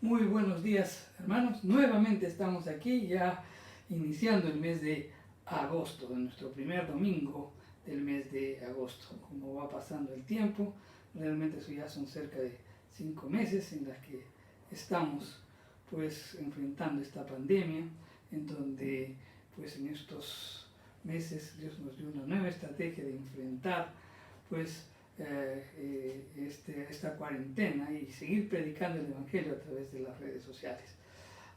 Muy buenos días, hermanos. Nuevamente estamos aquí ya iniciando el mes de agosto, de nuestro primer domingo del mes de agosto. Como va pasando el tiempo, realmente eso ya son cerca de 5 meses en las que estamos pues enfrentando esta pandemia, en donde pues en estos meses Dios nos dio una nueva estrategia de enfrentar pues esta cuarentena y seguir predicando el Evangelio a través de las redes sociales.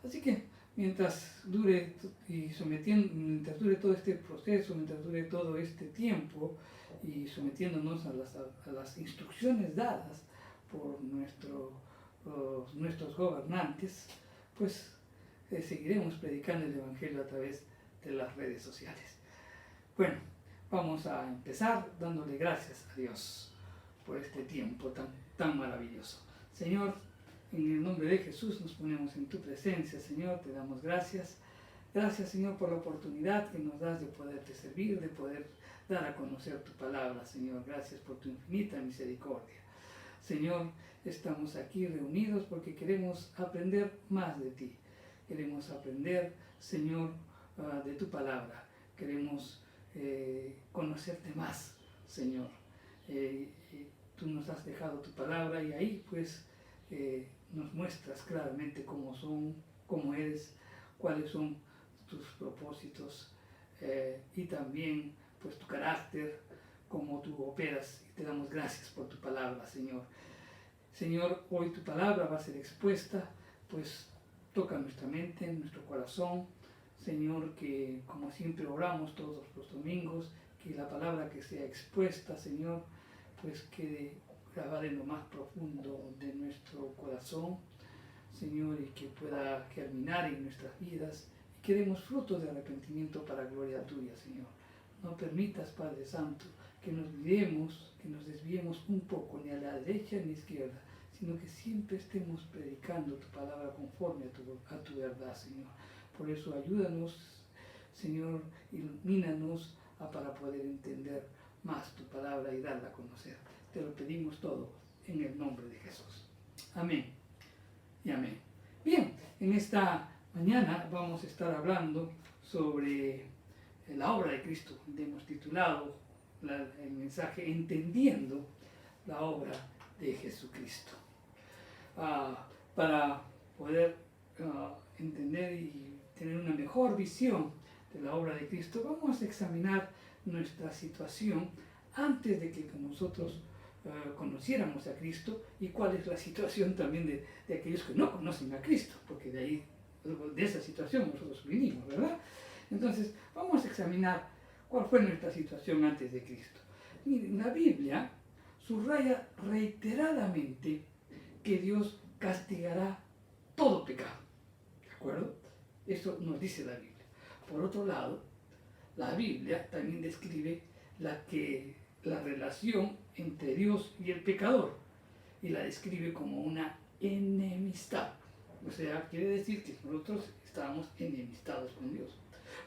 Así que mientras dure mientras dure todo este proceso, mientras dure todo este tiempo y sometiéndonos a las instrucciones dadas por nuestros gobernantes, pues seguiremos predicando el Evangelio a través de las redes sociales. Bueno, vamos a empezar dándole gracias a Dios por este tiempo tan maravilloso. Señor, en el nombre de Jesús nos ponemos en tu presencia, Señor, te damos gracias. Gracias, Señor, por la oportunidad que nos das de poderte servir, de poder dar a conocer tu palabra, Señor. Gracias por tu infinita misericordia. Señor, estamos aquí reunidos porque queremos aprender más de ti. Queremos aprender, Señor, de tu palabra. Queremos conocerte más, Señor. Tú nos has dejado tu palabra y ahí pues nos muestras claramente cómo eres, cuáles son tus propósitos y también pues tu carácter, cómo tú operas, y te damos gracias por tu palabra, Señor. Señor, hoy tu palabra va a ser expuesta, pues toca nuestra mente, nuestro corazón, Señor, que como siempre oramos todos los domingos, que la palabra que sea expuesta, Señor, pues quede grabada en lo más profundo de nuestro corazón, Señor, y que pueda germinar en nuestras vidas y que demos frutos de arrepentimiento para gloria tuya, Señor. No permitas, Padre Santo, que nos desviemos un poco ni a la derecha ni a la izquierda, sino que siempre estemos predicando tu palabra conforme a tu verdad, Señor. Por eso ayúdanos, Señor, ilumínanos para poder entender más tu palabra y darla a conocer. Te lo pedimos todo en el nombre de Jesús. Amén y amén. Bien, en esta mañana vamos a estar hablando sobre la obra de Cristo. Hemos titulado el mensaje Entendiendo la obra de Jesucristo. Para poder entender y tener una mejor visión de la obra de Cristo, vamos a examinar nuestra situación antes de que nosotros conociéramos a Cristo y cuál es la situación también de aquellos que no conocen a Cristo, porque de esa situación nosotros vinimos, ¿verdad? Entonces, vamos a examinar cuál fue nuestra situación antes de Cristo. Miren, la Biblia subraya reiteradamente que Dios castigará todo pecado, ¿de acuerdo? Eso nos dice la Biblia. Por otro lado, la Biblia también describe la relación entre Dios y el pecador y la describe como una enemistad. O sea, quiere decir que nosotros estábamos enemistados con Dios.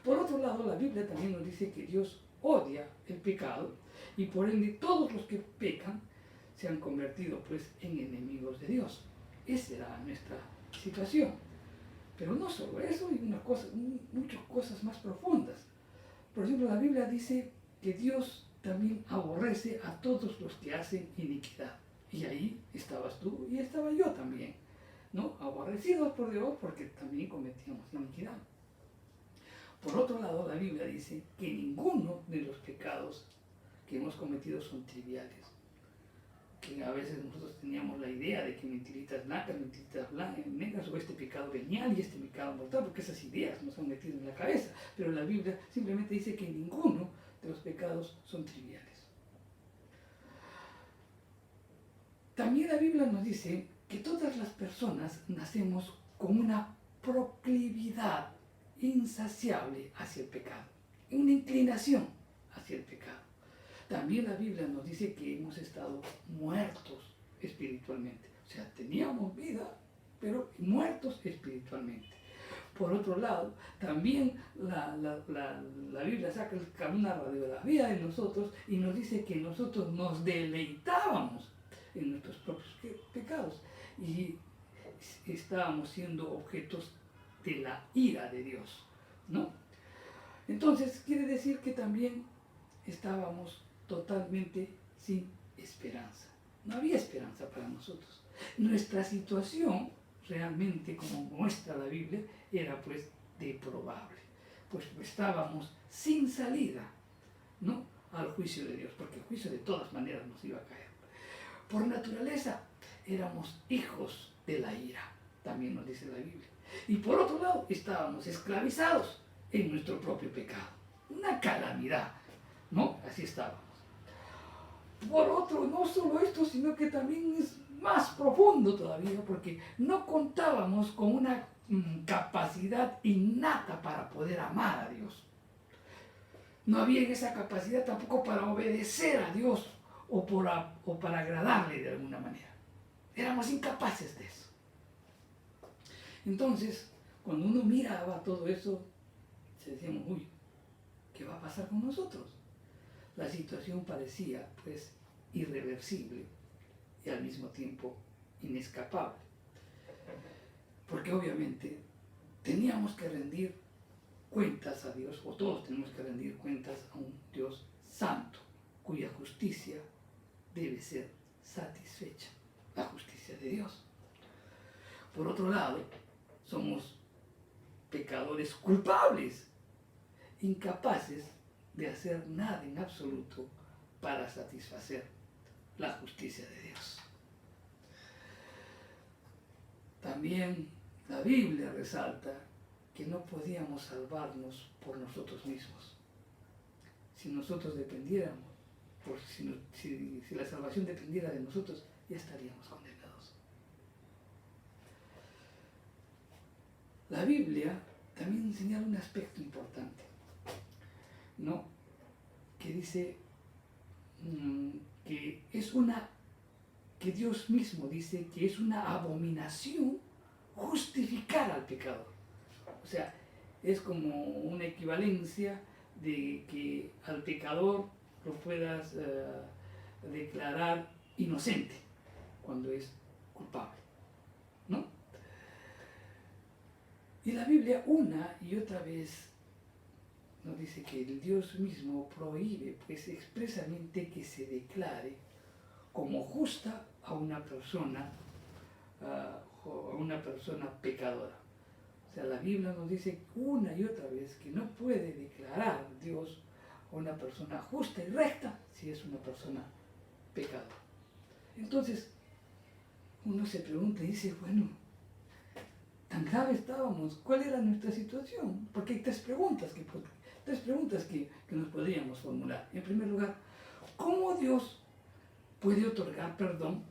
Por otro lado, la Biblia también nos dice que Dios odia el pecado y por ende todos los que pecan se han convertido pues en enemigos de Dios. Esa era nuestra situación. Pero no solo eso, hay muchas cosas más profundas. Por ejemplo, la Biblia dice que Dios también aborrece a todos los que hacen iniquidad. Y ahí estabas tú y estaba yo también, ¿no? Aborrecidos por Dios porque también cometíamos iniquidad. Por otro lado, la Biblia dice que ninguno de los pecados que hemos cometido son triviales. Que a veces nosotros teníamos la idea de que mentiritas blancas, negras, o este pecado venial y este pecado mortal, porque esas ideas nos han metido en la cabeza. Pero la Biblia simplemente dice que ninguno de los pecados son triviales. También la Biblia nos dice que todas las personas nacemos con una proclividad insaciable hacia el pecado, una inclinación hacia el pecado. También la Biblia nos dice que hemos estado muertos espiritualmente. O sea, teníamos vida, pero muertos espiritualmente. Por otro lado, también la Biblia saca una radiografía de nosotros y nos dice que nosotros nos deleitábamos en nuestros propios pecados. Y estábamos siendo objetos de la ira de Dios, ¿no? Entonces quiere decir que también estábamos totalmente sin esperanza. No había esperanza para nosotros. Nuestra situación, realmente, como muestra la Biblia, era pues deplorable. Pues estábamos sin salida, ¿no?, al juicio de Dios, porque el juicio de todas maneras nos iba a caer. Por naturaleza éramos hijos de la ira, también nos dice la Biblia. Y por otro lado, estábamos esclavizados en nuestro propio pecado. Una calamidad, ¿no? Así estábamos. Por otro, no solo esto, sino que también es más profundo todavía, porque no contábamos con una capacidad innata para poder amar a Dios. No había esa capacidad tampoco para obedecer a Dios o para agradarle de alguna manera. Éramos incapaces de eso. Entonces, cuando uno miraba todo eso, se decíamos, uy, ¿qué va a pasar con nosotros? La situación parecía, pues, irreversible y al mismo tiempo inescapable. Porque obviamente teníamos que rendir cuentas a Dios, o todos tenemos que rendir cuentas a un Dios santo, cuya justicia debe ser satisfecha, la justicia de Dios. Por otro lado, somos pecadores culpables, incapaces de hacer nada en absoluto para satisfacer la justicia de Dios. También la Biblia resalta que no podíamos salvarnos por nosotros mismos. Si nosotros dependiéramos, si la salvación dependiera de nosotros, ya estaríamos condenados. La Biblia también señala un aspecto importante, ¿no?, que dice que Dios mismo dice que es una abominación justificar al pecador. O sea, es como una equivalencia de que al pecador lo puedas declarar inocente cuando es culpable, ¿no? Y la Biblia una y otra vez nos dice que el Dios mismo prohíbe pues expresamente que se declare como justa a una persona pecadora. O sea, la Biblia nos dice una y otra vez que no puede declarar Dios a una persona justa y recta si es una persona pecadora. Entonces, uno se pregunta y dice, bueno, tan grave estábamos, ¿cuál era nuestra situación? Porque hay tres preguntas que nos podríamos formular. En primer lugar, ¿cómo Dios puede otorgar perdón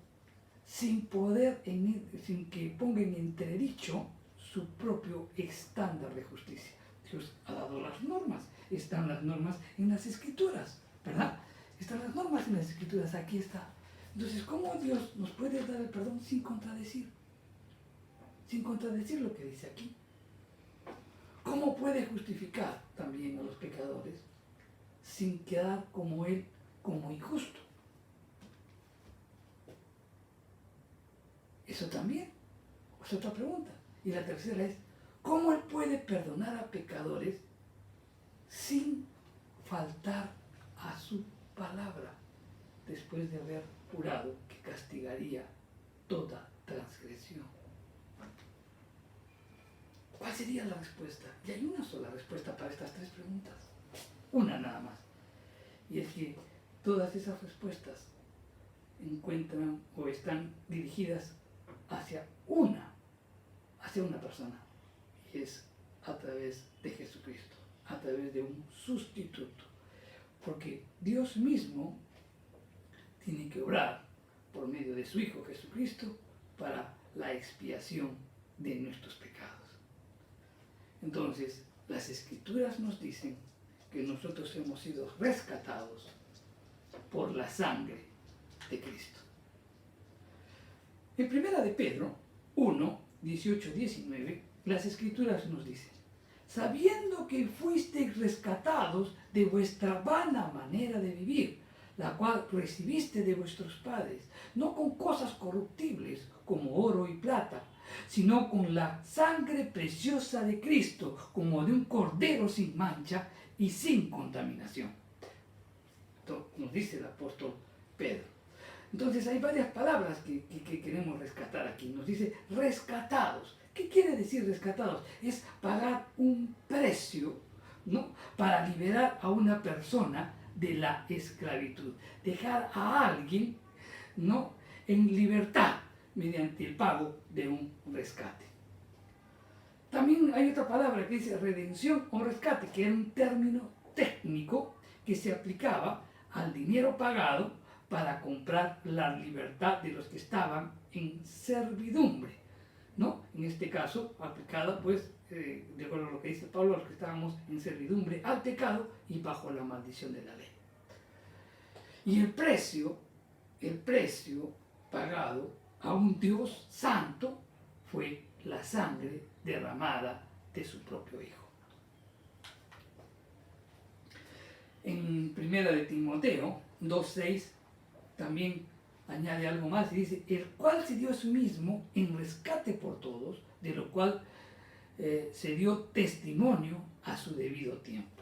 sin que ponga en entredicho su propio estándar de justicia? Dios ha dado las normas, están las normas en las Escrituras, ¿verdad? Están las normas en las Escrituras, aquí está. Entonces, ¿cómo Dios nos puede dar el perdón sin contradecir lo que dice aquí? ¿Cómo puede justificar también a los pecadores sin quedar como Él, como injusto? Eso también es otra pregunta. Y la tercera es, ¿cómo Él puede perdonar a pecadores sin faltar a su palabra, después de haber jurado que castigaría toda transgresión? ¿Cuál sería la respuesta? Y hay una sola respuesta para estas tres preguntas. Una nada más. Y es que todas esas respuestas encuentran o están dirigidas hacia una persona. Y es a través de Jesucristo, a través de un sustituto. Porque Dios mismo tiene que obrar por medio de su Hijo Jesucristo para la expiación de nuestros pecados. Entonces, las Escrituras nos dicen que nosotros hemos sido rescatados por la sangre de Cristo. En primera de Pedro 1, 18, 19, las Escrituras nos dicen, sabiendo que fuisteis rescatados de vuestra vana manera de vivir, la cual recibiste de vuestros padres, no con cosas corruptibles como oro y plata, sino con la sangre preciosa de Cristo, como de un cordero sin mancha y sin contaminación. Esto nos dice el apóstol Pedro. Entonces hay varias palabras que queremos rescatar aquí. Nos dice rescatados. ¿Qué quiere decir rescatados? Es pagar un precio, ¿no?, para liberar a una persona de la esclavitud. Dejar a alguien, ¿no?, en libertad mediante el pago de un rescate. También hay otra palabra que dice redención o rescate, que era un término técnico que se aplicaba al dinero pagado para comprar la libertad de los que estaban en servidumbre, ¿no? En este caso, aplicada, pues, de acuerdo a lo que dice Pablo, los que estábamos en servidumbre al pecado y bajo la maldición de la ley. Y el precio pagado a un Dios santo fue la sangre derramada de su propio Hijo. En 1 de Timoteo 2:6 también añade algo más y dice, el cual se dio a sí mismo en rescate por todos, de lo cual se dio testimonio a su debido tiempo.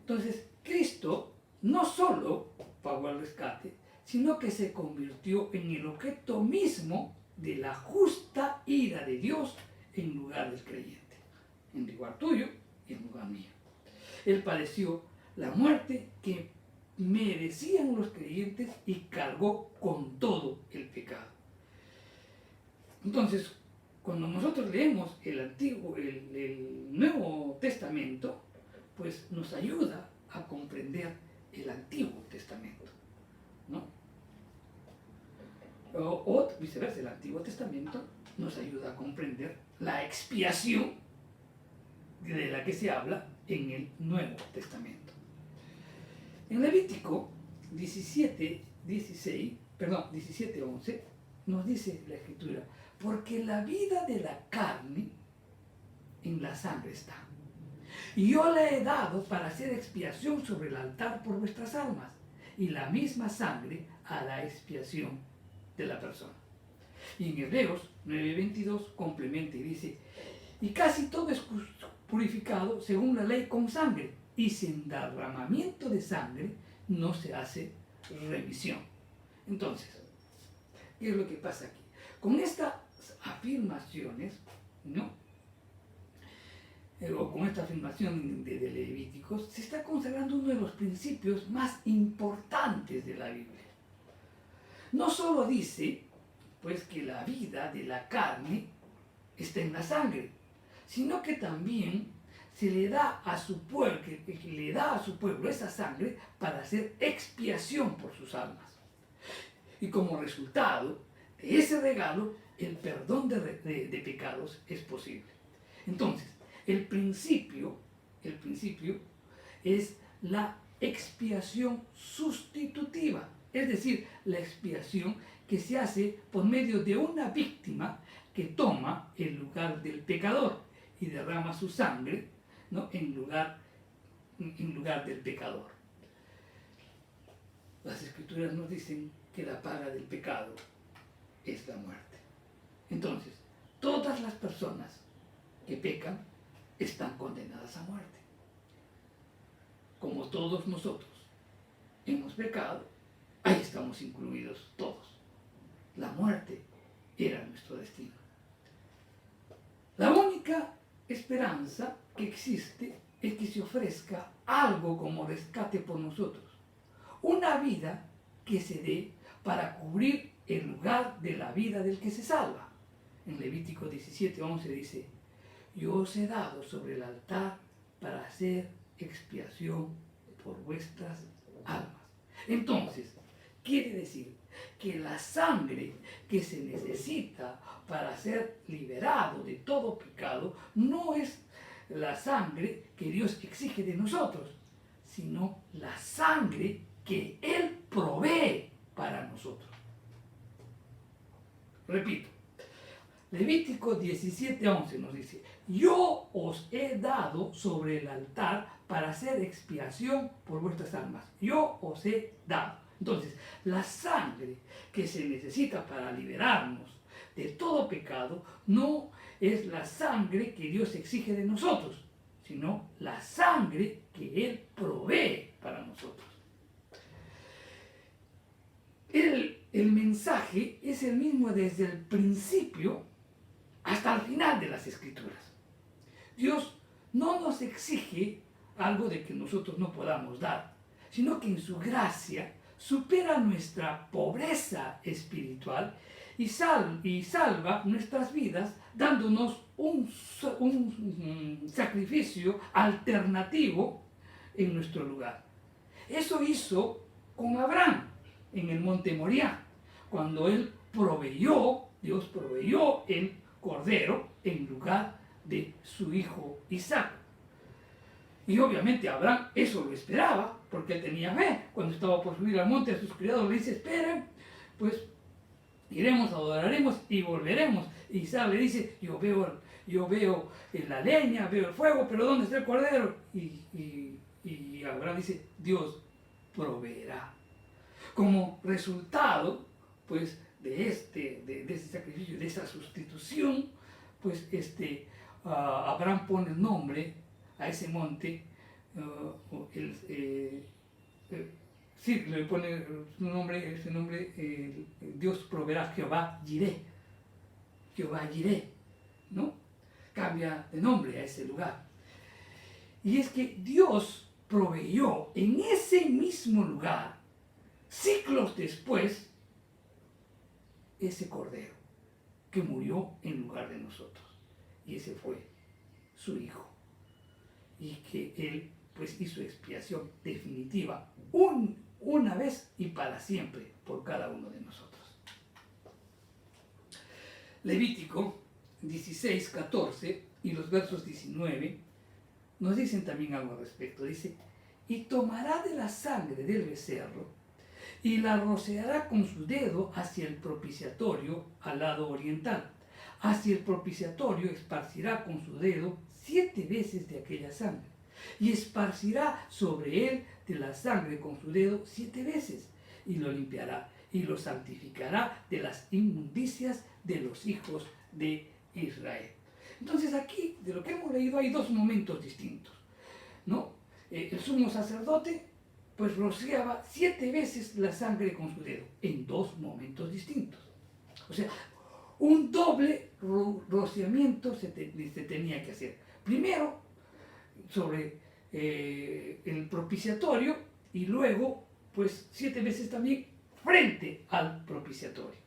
Entonces, Cristo no solo pagó el rescate, sino que se convirtió en el objeto mismo de la justa ira de Dios en lugar del creyente, en lugar tuyo y en lugar mío. Él padeció la muerte que merecían los creyentes y cargó con todo el pecado. Entonces, cuando nosotros leemos el Nuevo Testamento, pues nos ayuda a comprender el Antiguo Testamento, ¿no? O viceversa, el Antiguo Testamento nos ayuda a comprender la expiación de la que se habla en el Nuevo Testamento. En Levítico 17:11 nos dice la Escritura, porque la vida de la carne en la sangre está. Y yo le he dado para hacer expiación sobre el altar por vuestras almas, y la misma sangre hará expiación de la persona. Y en Hebreos 9:22 complementa y dice, y casi todo es purificado según la ley con sangre, y sin derramamiento de sangre no se hace remisión. Entonces, ¿qué es lo que pasa aquí? Con estas afirmaciones, ¿no?, o con esta afirmación de Levíticos, se está consagrando uno de los principios más importantes de la Biblia. No solo dice, pues, que la vida de la carne está en la sangre, sino que también se le da a su pueblo, que le da a su pueblo esa sangre para hacer expiación por sus almas. Y como resultado de ese regalo, el perdón de pecados es posible. Entonces, el principio es la expiación sustitutiva, es decir, la expiación que se hace por medio de una víctima que toma el lugar del pecador y derrama su sangre, ¿no?, en lugar del pecador. Las Escrituras nos dicen que la paga del pecado es la muerte. Entonces, todas las personas que pecan están condenadas a muerte. Como todos nosotros hemos pecado, ahí estamos incluidos todos. La muerte era nuestro destino. La única esperanza que existe es que se ofrezca algo como rescate por nosotros. Una vida que se dé para cubrir el lugar de la vida del que se salva. En Levítico 17:11 dice, yo os he dado sobre el altar para hacer expiación por vuestras almas. Entonces, quiere decir que la sangre que se necesita para ser liberado de todo pecado no es la sangre que Dios exige de nosotros, sino la sangre que Él provee para nosotros. Repito, Levítico 17:11 nos dice, yo os he dado sobre el altar para hacer expiación por vuestras almas. Yo os he dado. Entonces, la sangre que se necesita para liberarnos de todo pecado no es la sangre que Dios exige de nosotros, sino la sangre que Él provee para nosotros. El mensaje es el mismo desde el principio hasta el final de las Escrituras. Dios no nos exige algo de que nosotros no podamos dar, sino que en su gracia supera nuestra pobreza espiritual y salva nuestras vidas dándonos un sacrificio alternativo en nuestro lugar. Eso hizo con Abraham en el monte Moriah, cuando Dios proveyó el cordero en lugar de su hijo Isaac. Y obviamente Abraham eso lo esperaba, porque él tenía fe. Cuando estaba por subir al monte, a sus criados le dice: esperen, pues iremos, adoraremos y volveremos. Y Isaac le dice: yo veo la leña, veo el fuego, pero ¿dónde está el cordero? Y Abraham dice: Dios proveerá. Como resultado, pues, de ese sacrificio, de esa sustitución, pues Abraham pone el nombre a ese monte, sí, le pone su nombre, ese nombre, Dios proveerá, Jehová Jireh, ¿no? Cambia de nombre a ese lugar. Y es que Dios proveyó en ese mismo lugar, siglos después, ese cordero que murió en lugar de nosotros. Y ese fue su hijo. Y que él pues hizo expiación definitiva una vez y para siempre por cada uno de nosotros. Levítico 16, 14 y los versos 19 nos dicen también algo al respecto. Dice: y tomará de la sangre del becerro y la rociará con su dedo hacia el propiciatorio al lado oriental. Hacia el propiciatorio esparcirá con su dedo 7 veces de aquella sangre, y esparcirá sobre él de la sangre con su dedo 7 veces, y lo limpiará y lo santificará de las inmundicias de los hijos de Israel. Entonces aquí, de lo que hemos leído, hay 2 momentos distintos, ¿no? El sumo sacerdote pues rociaba 7 veces la sangre con su dedo, en 2 momentos distintos. O sea, un doble rociamiento se tenía que hacer. Primero sobre el propiciatorio, y luego pues 7 veces también frente al propiciatorio.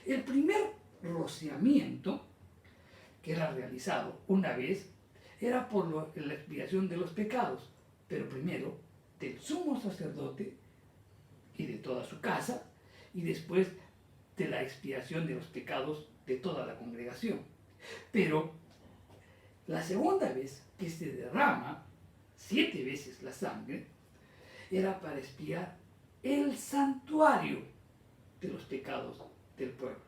El primer rociamiento, que era realizado una vez, era por la expiación de los pecados, pero primero del sumo sacerdote y de toda su casa, y después de la expiación de los pecados de toda la congregación. Pero la segunda vez que se derrama 7 veces la sangre, era para expiar el santuario de los pecados del pueblo.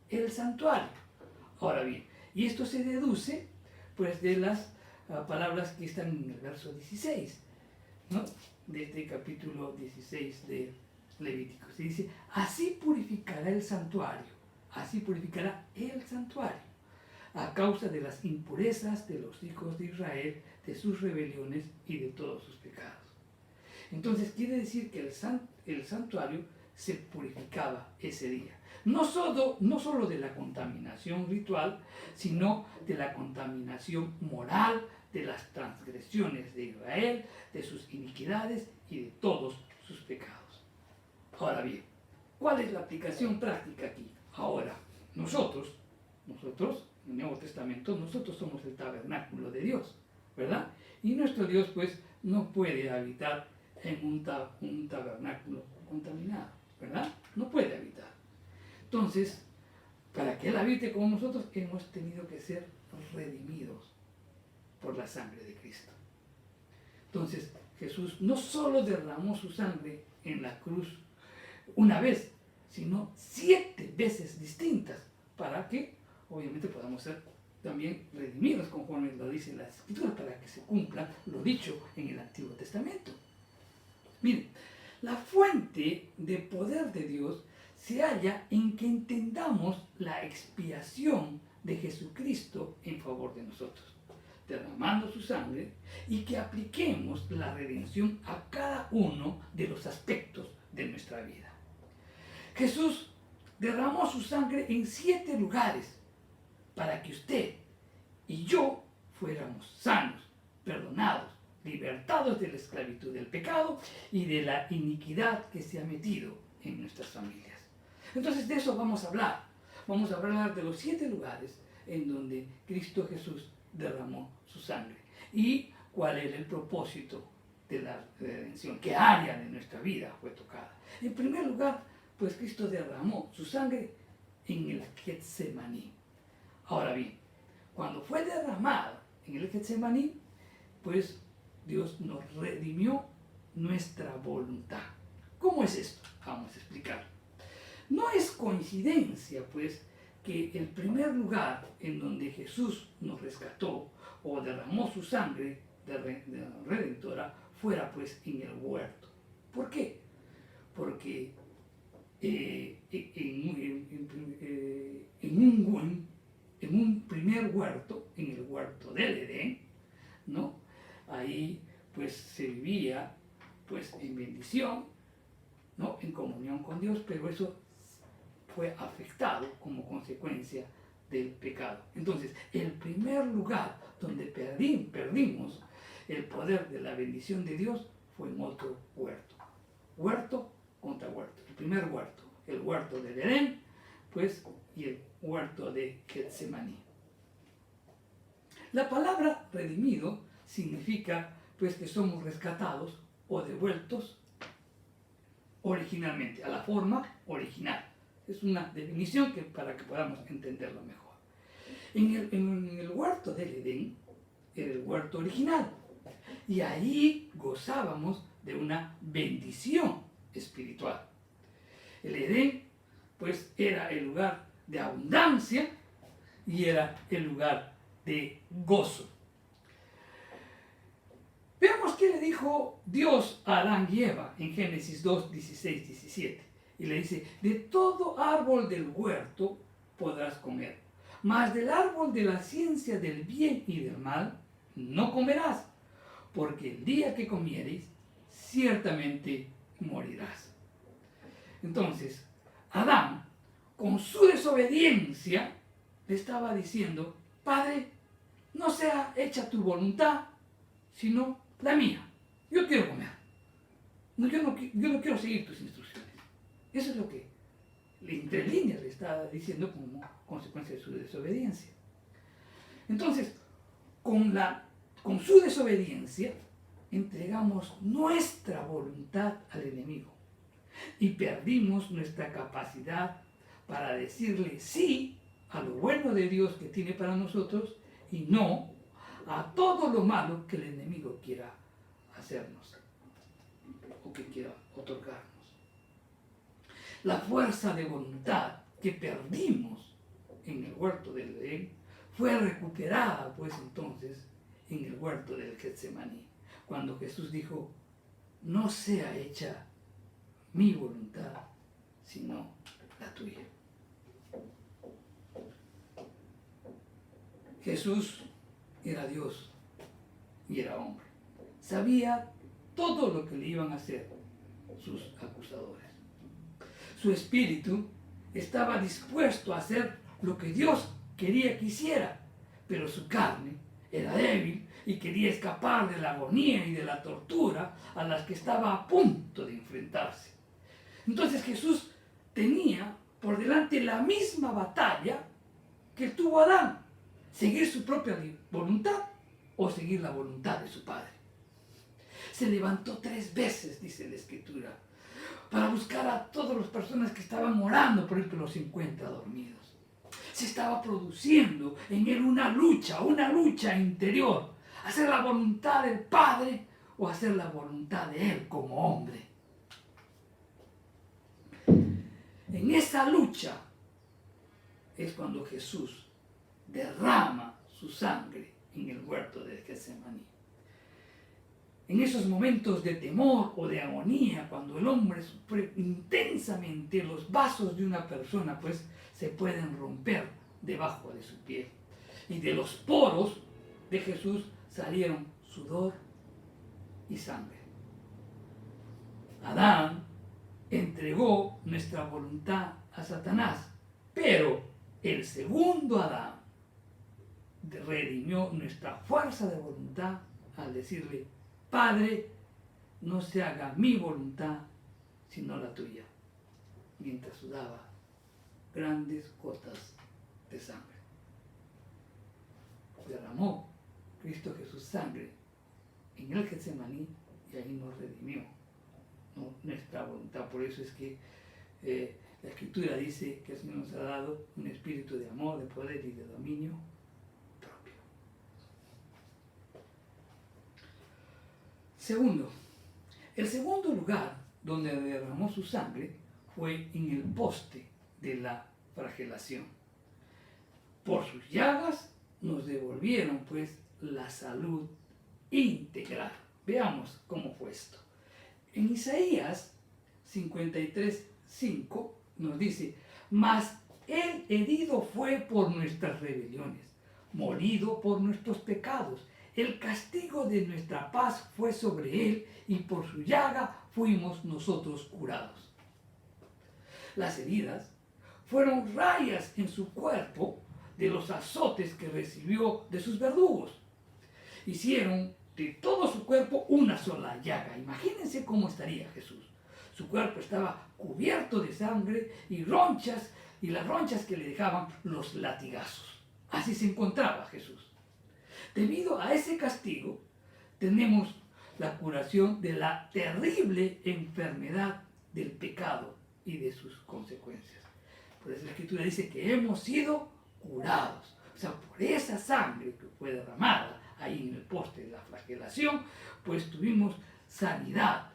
El santuario. Ahora bien, y esto se deduce pues de las palabras que están en el verso 16, ¿no?, de este capítulo 16 de Levítico. Se dice: así purificará el santuario, a causa de las impurezas de los hijos de Israel, de sus rebeliones y de todos sus pecados. Entonces quiere decir que el santuario se purificaba ese día. No solo de la contaminación ritual, sino de la contaminación moral, de las transgresiones de Israel, de sus iniquidades y de todos sus pecados. Ahora bien, ¿cuál es la aplicación práctica aquí? Ahora, nosotros, en el Nuevo Testamento, nosotros somos el tabernáculo de Dios, ¿verdad? Y nuestro Dios, pues, no puede habitar en un tabernáculo contaminado, ¿verdad? No puede habitar. Entonces, para que Él habite con nosotros, hemos tenido que ser redimidos por la sangre de Cristo. Entonces, Jesús no solo derramó su sangre en la cruz una vez, sino 7 veces distintas, para que obviamente podamos ser también redimidos conforme lo dicen las Escrituras, para que se cumpla lo dicho en el Antiguo Testamento. Miren, la fuente de poder de Dios se halla en que entendamos la expiación de Jesucristo en favor de nosotros, derramando su sangre, y que apliquemos la redención a cada uno de los aspectos de nuestra vida. Jesús derramó su sangre en 7 lugares para que usted y yo fuéramos sanos, perdonados, libertados de la esclavitud del pecado y de la iniquidad que se ha metido en nuestras familias. Entonces de eso vamos a hablar. Vamos a hablar de los 7 lugares en donde Cristo Jesús derramó su sangre y cuál era el propósito de la redención, qué área de nuestra vida fue tocada. En primer lugar, pues Cristo derramó su sangre en el Getsemaní. Ahora bien, cuando fue derramada en el Getsemaní, pues Dios nos redimió nuestra voluntad. ¿Cómo es esto? Vamos a explicarlo. No es coincidencia, pues, que el primer lugar en donde Jesús nos rescató o derramó su sangre de redentora fuera, pues, en el huerto. ¿Por qué? Porque en un primer huerto, en el huerto del Edén, ¿no? Ahí pues se vivía pues en bendición, ¿no? En comunión con Dios, pero eso fue afectado como consecuencia del pecado. Entonces, el primer lugar donde perdimos el poder de la bendición de Dios fue en otro huerto. Huerto contra huerto. El primer huerto, el huerto del Edén, pues, y el huerto de Getsemaní. La palabra redimido significa, pues, que somos rescatados o devueltos originalmente, a la forma original. Es una definición para que podamos entenderlo mejor. En el huerto del Edén era el huerto original, y ahí gozábamos de una bendición espiritual. El Edén, pues, era el lugar de abundancia y era el lugar de gozo. Veamos qué le dijo Dios a Adán y Eva en Génesis 2, 16, 17. Y le dice: de todo árbol del huerto podrás comer, mas del árbol de la ciencia del bien y del mal no comerás, porque el día que comiereis, ciertamente morirás. Entonces, Adán, con su desobediencia, le estaba diciendo: Padre, no sea hecha tu voluntad, sino la mía. Yo quiero comer. Yo no quiero seguir tus instrucciones. Eso es lo que entre líneas le está diciendo como consecuencia de su desobediencia. Entonces, con su desobediencia, entregamos nuestra voluntad al enemigo y perdimos nuestra capacidad para decirle sí a lo bueno de Dios que tiene para nosotros y no a todo lo malo que el enemigo quiera hacernos o que quiera otorgarnos. La fuerza de voluntad que perdimos en el huerto del Edén fue recuperada, pues, entonces en el huerto del Getsemaní, cuando Jesús dijo: no sea hecha mi voluntad, sino la tuya. Jesús era Dios y era hombre. Sabía todo lo que le iban a hacer sus acusadores. Su espíritu estaba dispuesto a hacer lo que Dios quería que hiciera, pero su carne era débil y quería escapar de la agonía y de la tortura a las que estaba a punto de enfrentarse. Entonces Jesús tenía por delante la misma batalla que tuvo Adán: seguir su propia voluntad o seguir la voluntad de su Padre. Se levantó 3 veces, dice la Escritura, para buscar a todas las personas que estaban orando por él, que los encuentra dormidos. Se estaba produciendo en él una lucha interior: hacer la voluntad del Padre o hacer la voluntad de él como hombre. En esa lucha es cuando Jesús derrama su sangre en el huerto de Getsemaní. En esos momentos de temor o de agonía, cuando el hombre sufre intensamente, los vasos de una persona pues se pueden romper debajo de su piel. Y de los poros de Jesús salieron sudor y sangre. Adán entregó nuestra voluntad a Satanás, pero el segundo Adán redimió nuestra fuerza de voluntad al decirle: Padre, no se haga mi voluntad sino la tuya, mientras sudaba grandes gotas de sangre. Derramó Cristo Jesús sangre en el Getsemaní y ahí nos redimió, ¿no?, nuestra voluntad. Por eso es que la Escritura dice que el Señor nos ha dado un espíritu de amor, de poder y de dominio propio. Segundo, el segundo lugar donde derramó su sangre fue en el poste de la flagelación. Por sus llagas nos devolvieron pues la salud integral. Veamos cómo fue esto. En Isaías 53:5 nos dice: mas él herido fue por nuestras rebeliones, molido por nuestros pecados. El castigo de nuestra paz fue sobre él, y por su llaga fuimos nosotros curados. Las heridas fueron rayas en su cuerpo de los azotes que recibió de sus verdugos. Hicieron de todo su cuerpo una sola llaga. Imagínense cómo estaría Jesús. Su cuerpo estaba cubierto de sangre y ronchas, y las ronchas que le dejaban los latigazos. Así se encontraba Jesús. Debido a ese castigo, tenemos la curación de la terrible enfermedad del pecado y de sus consecuencias. Por eso la Escritura dice que hemos sido curados. O sea, por esa sangre que fue derramada ahí en el poste de la flagelación, pues tuvimos sanidad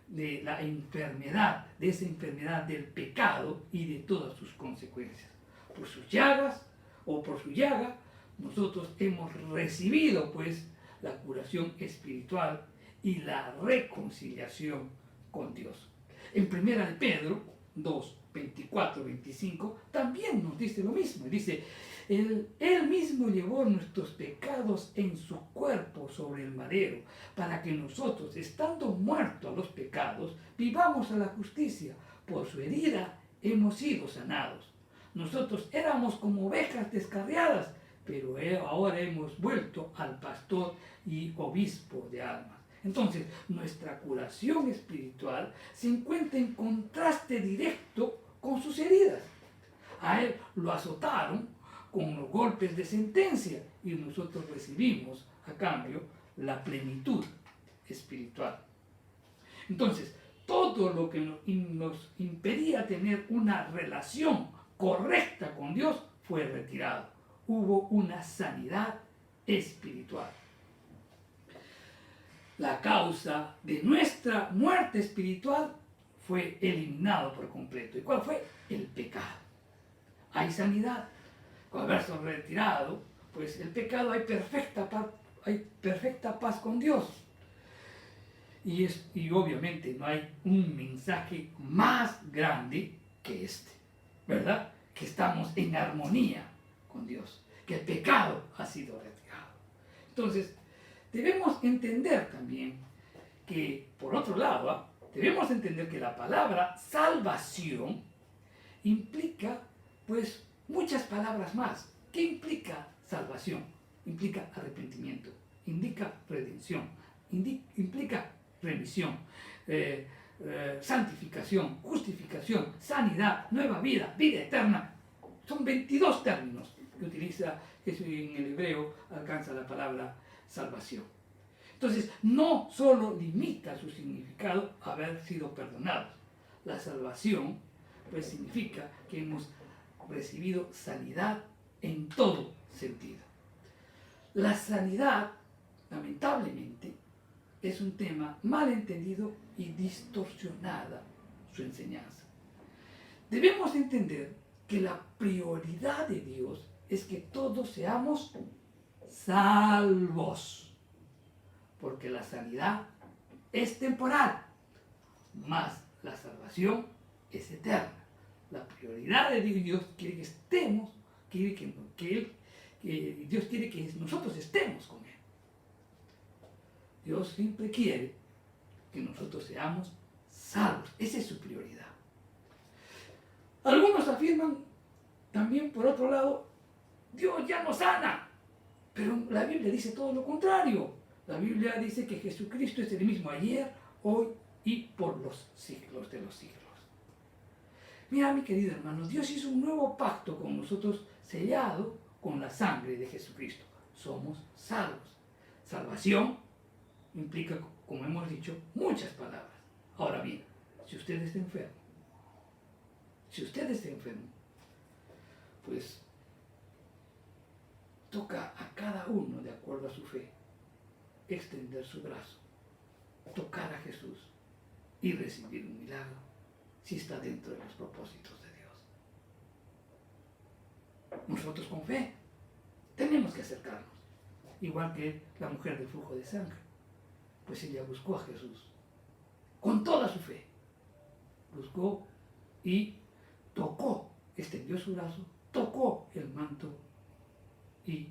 de la enfermedad, de esa enfermedad del pecado y de todas sus consecuencias. Por sus llagas o por su llaga, nosotros hemos recibido pues la curación espiritual y la reconciliación con Dios. En 1 de Pedro 2, 24, 25 también nos dice lo mismo. Dice: él mismo llevó nuestros pecados en su cuerpo sobre el madero, para que nosotros, estando muertos a los pecados, vivamos a la justicia. Por su herida hemos sido sanados. Nosotros éramos como ovejas descarriadas, pero ahora hemos vuelto al pastor y obispo de almas. Entonces, nuestra curación espiritual se encuentra en contraste directo con sus heridas. A él lo azotaron con los golpes de sentencia, y nosotros recibimos a cambio la plenitud espiritual. Entonces, todo lo que nos impedía tener una relación correcta con Dios fue retirado. Hubo una sanidad espiritual. La causa de nuestra muerte espiritual fue eliminado por completo. ¿Y cuál fue? El pecado. Hay sanidad. Con haberse retirado, pues el pecado, hay perfecta paz con Dios. Y obviamente no hay un mensaje más grande que este, ¿verdad? Que estamos en armonía con Dios, que el pecado ha sido retirado. Entonces, debemos entender también que, por otro lado, debemos entender que la palabra salvación implica, pues, muchas palabras más. ¿Qué implica salvación? Implica arrepentimiento, indica redención, implica remisión, santificación, justificación, sanidad, nueva vida, vida eterna. Son 22 términos que utiliza, en el hebreo alcanza la palabra salvación. Entonces, no solo limita su significado a haber sido perdonados. La salvación, pues, significa que hemos recibido sanidad en todo sentido. La sanidad, lamentablemente, es un tema mal entendido y distorsionada su enseñanza. Debemos entender que la prioridad de Dios es que todos seamos salvos. porque la sanidad es temporal, mas la salvación es eterna. La prioridad de Dios quiere que estemos, quiere que Dios quiere que nosotros estemos con Él. Dios siempre quiere que nosotros seamos salvos. Esa es su prioridad. Algunos afirman también, por otro lado, Dios ya nos sana. Pero la Biblia dice todo lo contrario. La Biblia dice que Jesucristo es el mismo ayer, hoy y por los siglos de los siglos. Mira, mi querido hermano, Dios hizo un nuevo pacto con nosotros, sellado con la sangre de Jesucristo. Somos salvos. Salvación implica, como hemos dicho, muchas palabras. Ahora bien, si usted está enfermo, pues toca a cada uno, de acuerdo a su fe, extender su brazo, tocar a Jesús y recibir un milagro, si está dentro de los propósitos de Dios. Nosotros con fe tenemos que acercarnos, igual que la mujer del flujo de sangre, pues ella buscó a Jesús con toda su fe, buscó y tocó, extendió su brazo, tocó el manto y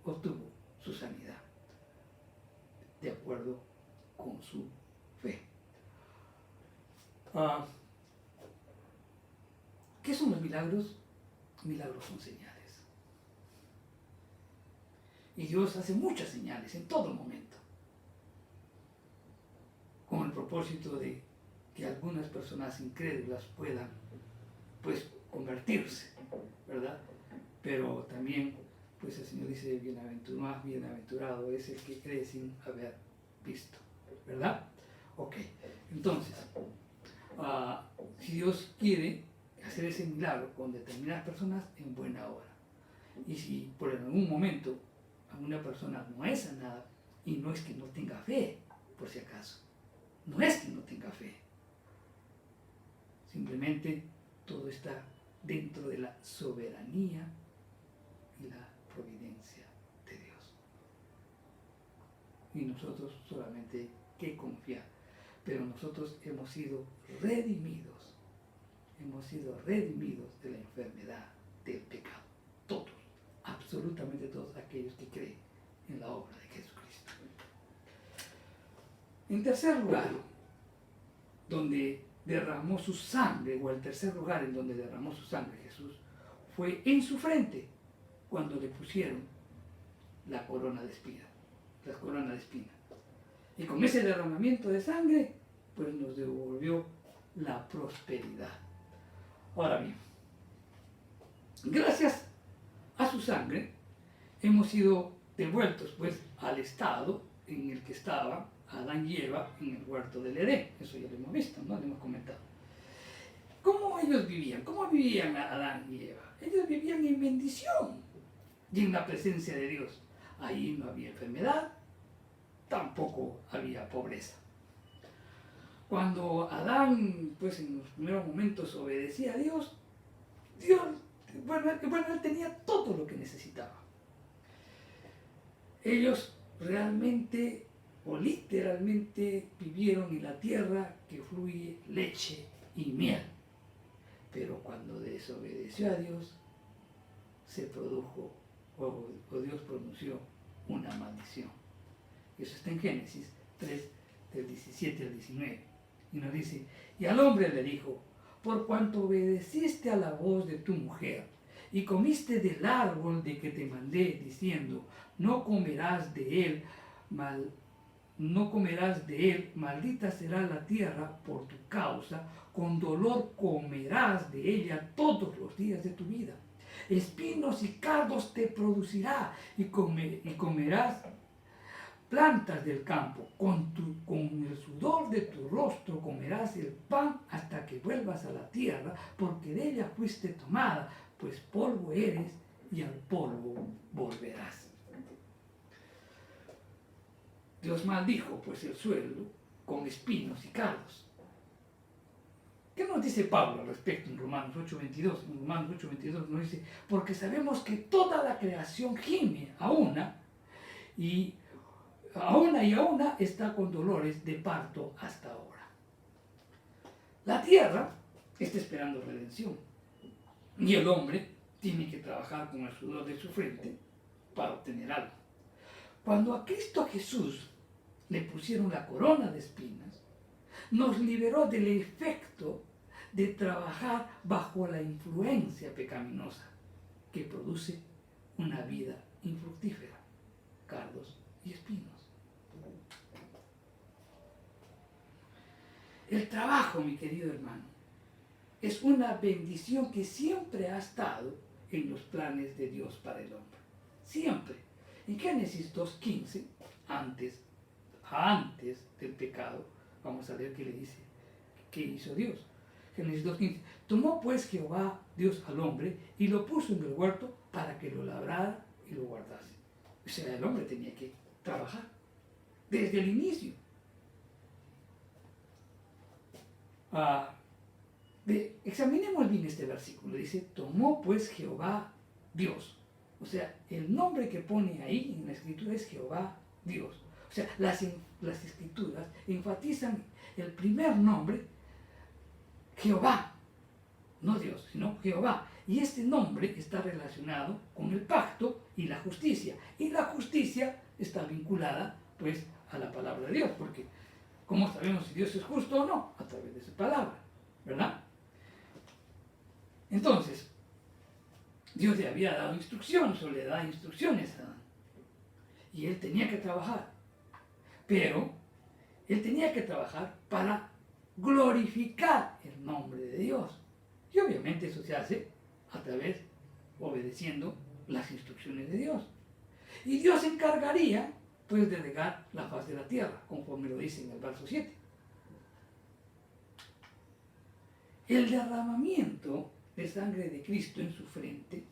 obtuvo su sanidad, de acuerdo con su fe. ¿Qué son los milagros? Milagros son señales. Y Dios hace muchas señales en todo momento, con el propósito de que algunas personas incrédulas puedan, pues, convertirse, ¿verdad? Pero también, pues, el Señor dice, más bienaventurado es el que cree sin haber visto, ¿verdad? Ok, entonces, si Dios quiere hacer ese milagro con determinadas personas, en buena hora. Y si por algún momento alguna persona no es sanada, y no es que no tenga fe, por si acaso, no es que no tenga fe, simplemente todo está dentro de la soberanía y la providencia de Dios. Y nosotros solamente hay que confiar. Pero nosotros hemos sido redimidos de la enfermedad del pecado. Todos, absolutamente todos aquellos que creen en la obra de Jesucristo. En tercer lugar, donde derramó su sangre, o el tercer lugar en donde derramó su sangre Jesús, fue en su frente, cuando le pusieron la corona de espinas, las coronas de espinas. Y con ese derramamiento de sangre, pues nos devolvió la prosperidad. Ahora bien, gracias a su sangre, hemos sido devueltos, pues, al estado en el que estaban Adán y Eva en el huerto del Edén. Eso ya lo hemos visto, ¿no? Lo hemos comentado. ¿Cómo ellos vivían? ¿Cómo vivían Adán y Eva? Ellos vivían en bendición y en la presencia de Dios. Ahí no había enfermedad, tampoco había pobreza. Cuando Adán, pues, en los primeros momentos obedecía a Dios, él tenía todo lo que necesitaba. Ellos realmente o literalmente vivieron en la tierra que fluye leche y miel. Pero cuando desobedeció a Dios, se produjo, o Dios pronunció una maldición. Eso está en Génesis 3, del 17 al 19. Y nos dice, y al hombre le dijo, por cuanto obedeciste a la voz de tu mujer, y comiste del árbol de que te mandé, diciendo, no comerás de él, maldita será la tierra por tu causa, con dolor comerás de ella todos los días de tu vida. Espinos y cardos te producirá, y comerás plantas del campo, con el sudor de tu rostro comerás el pan hasta que vuelvas a la tierra, porque de ella fuiste tomada, pues polvo eres y al polvo volverás. Dios maldijo pues el suelo con espinos y cardos. ¿Qué nos dice Pablo al respecto en Romanos 8:22? En Romanos 8:22 nos dice, porque sabemos que toda la creación gime a una y aún está con dolores de parto hasta ahora. La tierra está esperando redención y el hombre tiene que trabajar con el sudor de su frente para obtener algo. Cuando a Cristo Jesús le pusieron la corona de espinas, nos liberó del efecto de trabajar bajo la influencia pecaminosa que produce una vida infructífera, cardos y espinos. El trabajo, mi querido hermano, es una bendición que siempre ha estado en los planes de Dios para el hombre. Siempre. En Génesis 2:15, antes del pecado, vamos a ver qué le dice, qué hizo Dios. Génesis 2:15. Tomó pues Jehová Dios al hombre y lo puso en el huerto para que lo labrara y lo guardase. O sea, el hombre tenía que trabajar desde el inicio. Examinemos bien este versículo. Dice, tomó pues Jehová Dios. O sea, el nombre que pone ahí en la escritura es Jehová Dios. O sea, las escrituras enfatizan el primer nombre, Jehová, no Dios, sino Jehová. Y este nombre está relacionado con el pacto y la justicia. Y la justicia está vinculada, pues, a la palabra de Dios. Porque, ¿cómo sabemos si Dios es justo o no? A través de su palabra, ¿verdad? Entonces, Dios le había dado instrucciones, o le da instrucciones a Adán. Y él tenía que trabajar. Pero él tenía que trabajar para glorificar el nombre de Dios. Y obviamente eso se hace a través, obedeciendo las instrucciones de Dios. Y Dios se encargaría, pues, de regar la faz de la tierra, conforme lo dice en el verso 7. El derramamiento de sangre de Cristo en su frente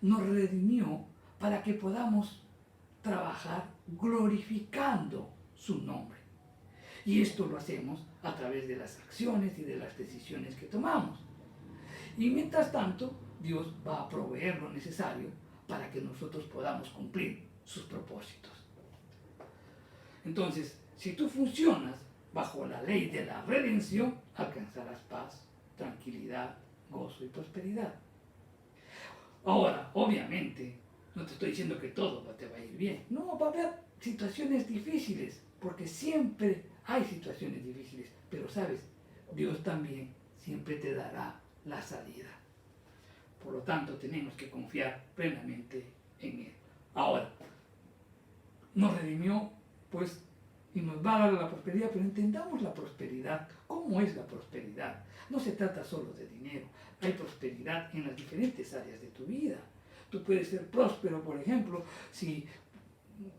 nos redimió para que podamos trabajar glorificando su nombre. Y esto lo hacemos a través de las acciones y de las decisiones que tomamos. Y mientras tanto, Dios va a proveer lo necesario para que nosotros podamos cumplir sus propósitos. Entonces, si tú funcionas bajo la ley de la redención, alcanzarás paz, tranquilidad, gozo y prosperidad. Ahora, obviamente, no te estoy diciendo que todo te va a ir bien. No, va a haber situaciones difíciles, porque siempre hay situaciones difíciles. Pero, ¿sabes? Dios también siempre te dará la salida. Por lo tanto, tenemos que confiar plenamente en Él. Ahora, nos redimió, pues, y nos va a dar la prosperidad, pero entendamos la prosperidad. ¿Cómo es la prosperidad? No se trata solo de dinero. Hay prosperidad en las diferentes áreas de tu vida. Tú puedes ser próspero, por ejemplo, si...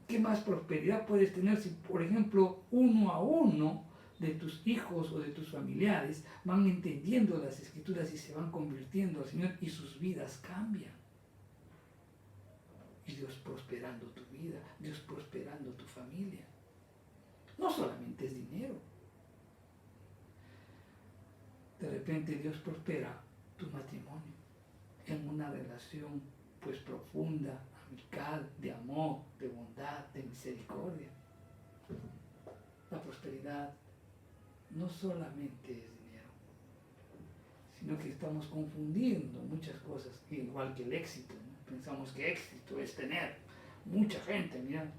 ¿Qué más prosperidad puedes tener si, por ejemplo, uno a uno de tus hijos o de tus familiares van entendiendo las escrituras y se van convirtiendo al Señor y sus vidas cambian? Y Dios prosperando tu vida, Dios prosperando tu familia. No solamente es dinero. De repente Dios prospera tu matrimonio en una relación, pues, profunda, amical, de amor, de bondad, de misericordia. La prosperidad no solamente es dinero, sino que estamos confundiendo muchas cosas, igual que el éxito, ¿no? Pensamos que éxito es tener mucha gente, mira,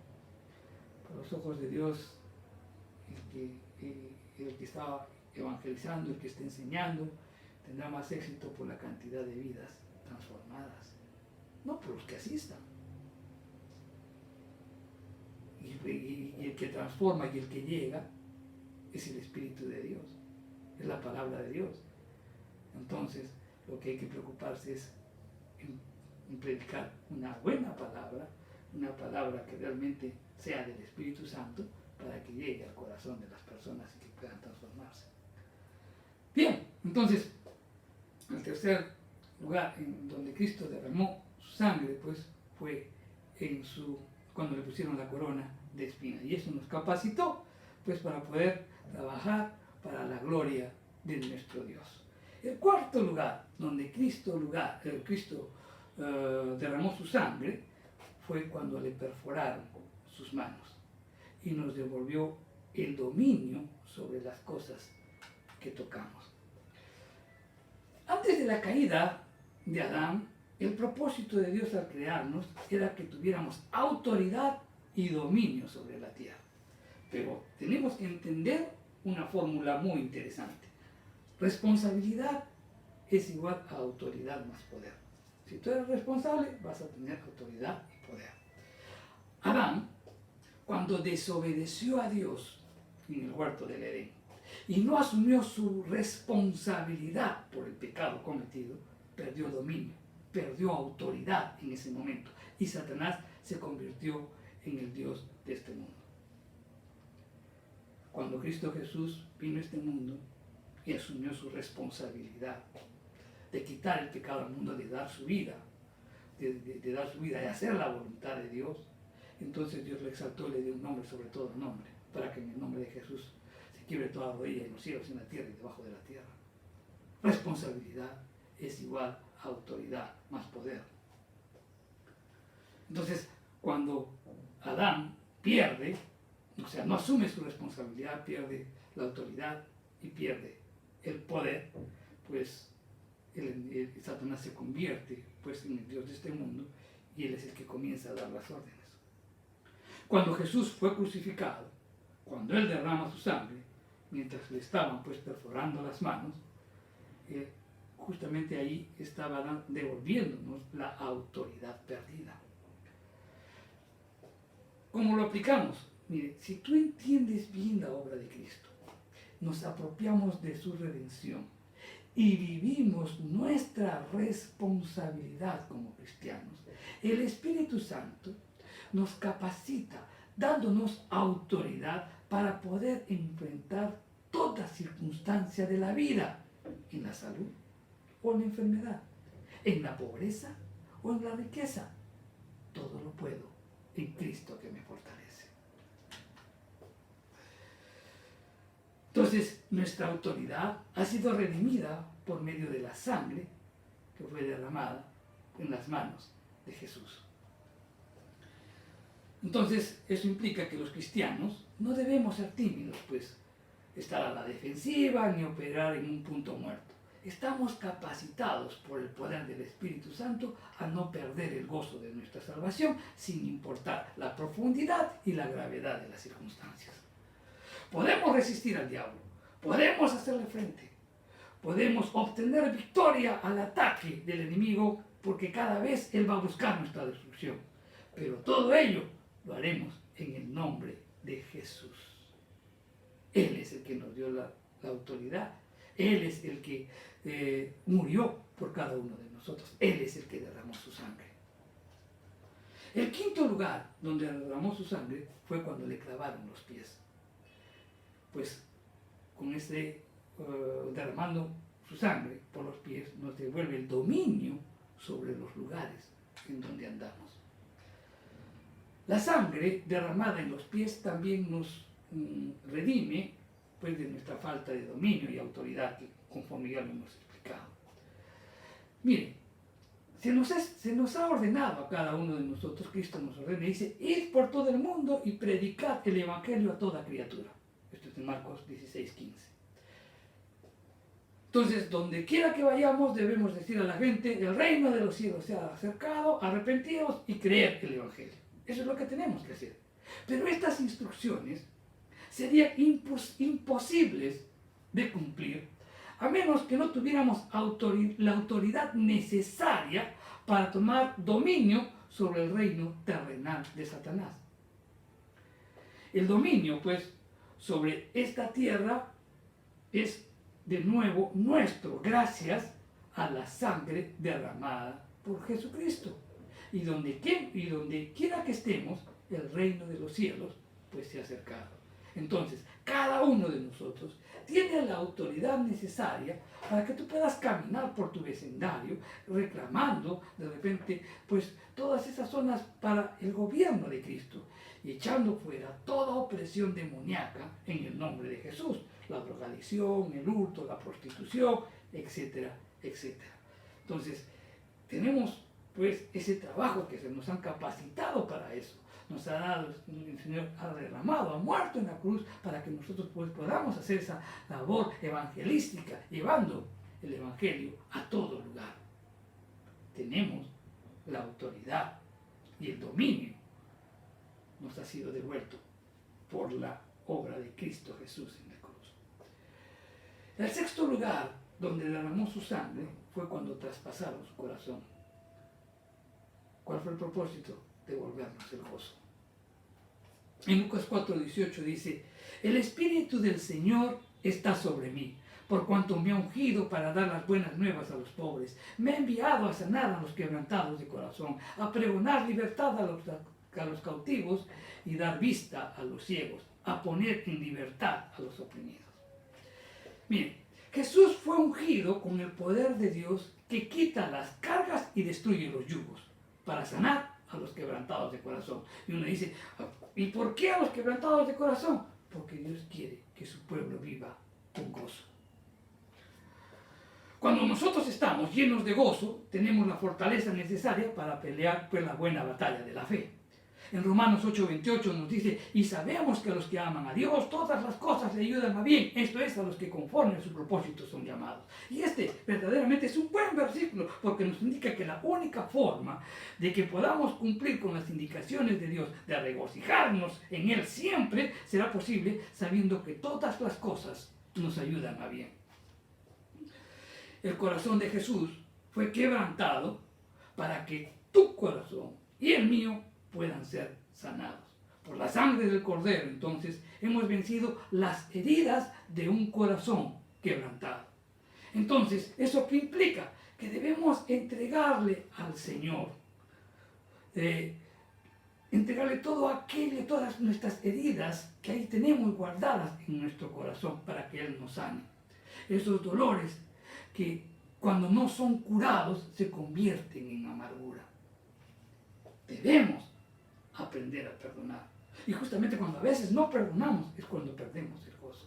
para los ojos de Dios, el que está evangelizando, el que está enseñando, tendrá más éxito por la cantidad de vidas transformadas, no por los que asistan. Y el que transforma y el que llega es el Espíritu de Dios, es la palabra de Dios. Entonces, lo que hay que preocuparse es en predicar una buena palabra, una palabra que realmente sea del Espíritu Santo, para que llegue al corazón de las personas y que puedan transformarse. Bien, entonces, el tercer lugar en donde Cristo derramó su sangre, pues, fue cuando le pusieron la corona de espinas. Y eso nos capacitó, pues, para poder trabajar para la gloria de nuestro Dios. El cuarto lugar donde Cristo derramó su sangre fue cuando le perforaron sus manos. y nos devolvió el dominio sobre las cosas que tocamos. Antes de la caída de Adán, el propósito de Dios al crearnos era que tuviéramos autoridad y dominio sobre la tierra. Pero tenemos que entender una fórmula muy interesante. Responsabilidad es igual a autoridad más poder. Si tú eres responsable, vas a tener autoridad y poder. Adán, cuando desobedeció a Dios en el huerto del Edén y no asumió su responsabilidad por el pecado cometido, perdió dominio, perdió autoridad en ese momento y Satanás se convirtió en el Dios de este mundo. Cuando Cristo Jesús vino a este mundo y asumió su responsabilidad de quitar el pecado al mundo, de dar su vida, de dar su vida, de hacer la voluntad de Dios, entonces Dios le exaltó y le dio un nombre sobre todo nombre, para que en el nombre de Jesús se quiebre toda rodilla en los cielos, en la tierra y debajo de la tierra. Responsabilidad es igual a autoridad más poder. Entonces, cuando Adán pierde, o sea, no asume su responsabilidad, pierde la autoridad y pierde el poder, pues Satanás se convierte pues en el Dios de este mundo y él es el que comienza a dar las órdenes. Cuando Jesús fue crucificado, cuando él derrama su sangre, mientras le estaban pues perforando las manos, justamente ahí estaba devolviéndonos la autoridad perdida. ¿Cómo lo aplicamos? Mire, si tú entiendes bien la obra de Cristo, nos apropiamos de su redención y vivimos nuestra responsabilidad como cristianos, el Espíritu Santo nos capacita, dándonos autoridad para poder enfrentar toda circunstancia de la vida, en la salud o en la enfermedad, en la pobreza o en la riqueza. Todo lo puedo en Cristo que me fortalece. Entonces, nuestra autoridad ha sido redimida por medio de la sangre que fue derramada en las manos de Jesús. Entonces, eso implica que los cristianos no debemos ser tímidos, pues estar a la defensiva ni operar en un punto muerto. Estamos capacitados por el poder del Espíritu Santo a no perder el gozo de nuestra salvación, sin importar la profundidad y la gravedad de las circunstancias. Podemos resistir al diablo, podemos hacerle frente, podemos obtener victoria al ataque del enemigo, porque cada vez él va a buscar nuestra destrucción. Pero todo ello lo haremos en el nombre de Jesús. Él es el que nos dio la autoridad. Él es el que murió por cada uno de nosotros. Él es el que derramó su sangre. El quinto lugar donde derramó su sangre fue cuando le clavaron los pies. Pues con derramando su sangre por los pies nos devuelve el dominio sobre los lugares en donde andamos. La sangre derramada en los pies también nos redime pues de nuestra falta de dominio y autoridad, que conforme ya lo hemos explicado. Miren, se nos ha ordenado a cada uno de nosotros, Cristo nos ordena y dice: id por todo el mundo y predicad el evangelio a toda criatura. Esto es en Marcos 16:15. Entonces, donde quiera que vayamos, debemos decir a la gente: el reino de los cielos se ha acercado, arrepentidos y creer el evangelio. Eso es lo que tenemos que hacer. Pero estas instrucciones serían imposibles de cumplir a menos que no tuviéramos la autoridad necesaria para tomar dominio sobre el reino terrenal de Satanás. El dominio, pues, sobre esta tierra es de nuevo nuestro, gracias a la sangre derramada por Jesucristo. Y donde quiera que estemos, el reino de los cielos pues se ha acercado. Entonces, cada uno de nosotros tiene la autoridad necesaria para que tú puedas caminar por tu vecindario reclamando de repente pues todas esas zonas para el gobierno de Cristo y echando fuera toda opresión demoníaca en el nombre de Jesús, la drogadicción, el hurto, la prostitución, etcétera, etcétera. Entonces, tenemos pues ese trabajo que se nos han capacitado para eso. Nos ha dado, el Señor ha derramado, ha muerto en la cruz para que nosotros pues podamos hacer esa labor evangelística, llevando el Evangelio a todo lugar. Tenemos la autoridad y el dominio nos ha sido devuelto por la obra de Cristo Jesús en la cruz. El sexto lugar donde derramó su sangre fue cuando traspasaron su corazón. ¿Cuál fue el propósito? Devolvernos el gozo. En Lucas 4:18 dice: el Espíritu del Señor está sobre mí, por cuanto me ha ungido para dar las buenas nuevas a los pobres. Me ha enviado a sanar a los quebrantados de corazón, a pregonar libertad a los cautivos y dar vista a los ciegos, a poner en libertad a los oprimidos. Miren, Jesús fue ungido con el poder de Dios que quita las cargas y destruye los yugos, para sanar a los quebrantados de corazón. Y uno dice: ¿y por qué a los quebrantados de corazón? Porque Dios quiere que su pueblo viva con gozo. Cuando nosotros estamos llenos de gozo, tenemos la fortaleza necesaria para pelear por la buena batalla de la fe. En Romanos 8:28 nos dice: y sabemos que a los que aman a Dios, todas las cosas le ayudan a bien, esto es, a los que conforme a su propósito son llamados. Y este verdaderamente es un buen versículo, porque nos indica que la única forma de que podamos cumplir con las indicaciones de Dios, de regocijarnos en Él siempre, será posible sabiendo que todas las cosas nos ayudan a bien. El corazón de Jesús fue quebrantado para que tu corazón y el mío puedan ser sanados. Por la sangre del Cordero, entonces, hemos vencido las heridas de un corazón quebrantado. Entonces, ¿eso qué implica? Que debemos entregarle al Señor, entregarle todo aquello, todas nuestras heridas que ahí tenemos guardadas en nuestro corazón para que Él nos sane. Esos dolores que cuando no son curados se convierten en amargura. Debemos aprender a perdonar. Y justamente cuando a veces no perdonamos es cuando perdemos el gozo.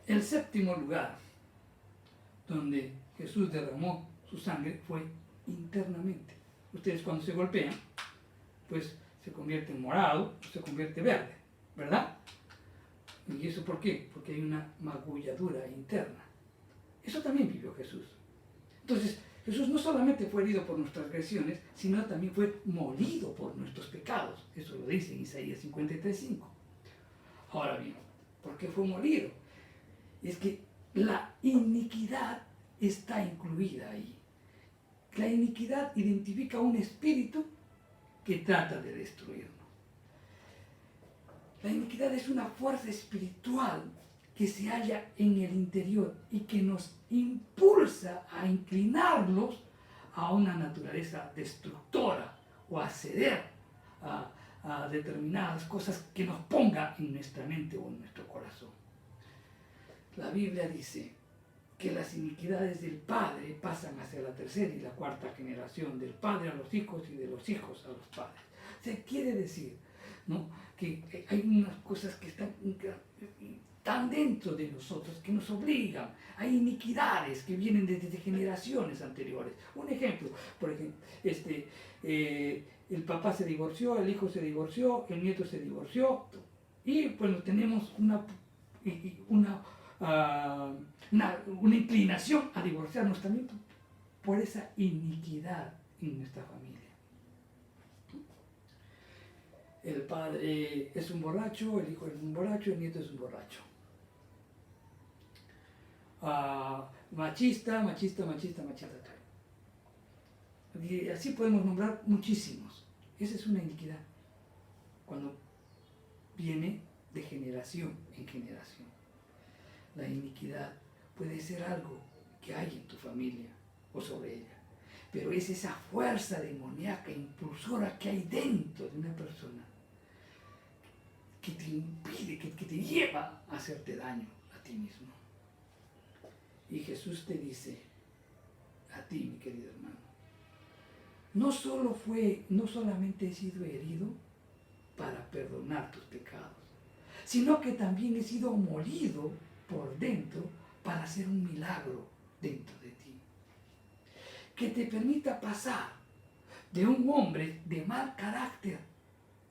El séptimo lugar donde Jesús derramó su sangre fue internamente. Ustedes cuando se golpean, pues se convierte en morado o se convierte verde, ¿verdad? ¿Y eso por qué? Porque hay una magulladura interna. Eso también vivió Jesús. Entonces, Jesús no solamente fue herido por nuestras transgresiones, sino también fue molido por nuestros pecados. Eso lo dice en Isaías 53:5. Ahora bien, ¿por qué fue molido? Es que la iniquidad está incluida ahí. La iniquidad identifica un espíritu que trata de destruirnos. La iniquidad es una fuerza espiritual que se halla en el interior y que nos impulsa a inclinarnos a una naturaleza destructora o a ceder a determinadas cosas que nos ponga en nuestra mente o en nuestro corazón. La Biblia dice que las iniquidades del padre pasan hacia la tercera y la cuarta generación, del padre a los hijos y de los hijos a los padres. Se quiere decir, ¿no?, que hay unas cosas que están dentro de nosotros que nos obligan. Hay iniquidades que vienen desde generaciones anteriores. Un ejemplo, por ejemplo, el papá se divorció, el hijo se divorció, el nieto se divorció y pues tenemos una inclinación a divorciarnos también por esa iniquidad en nuestra familia. El padre es un borracho, el hijo es un borracho, el nieto es un borracho. Machista. Y así podemos nombrar muchísimos. Esa es una iniquidad. Cuando viene de generación en generación. La iniquidad puede ser algo que hay en tu familia o sobre ella. Pero es esa fuerza demoníaca, impulsora que hay dentro de una persona que te impide, que te lleva a hacerte daño a ti mismo. Y Jesús te dice a ti, mi querido hermano, no solamente he sido herido para perdonar tus pecados, sino que también he sido molido por dentro para hacer un milagro dentro de ti. que te permita pasar de un hombre de mal carácter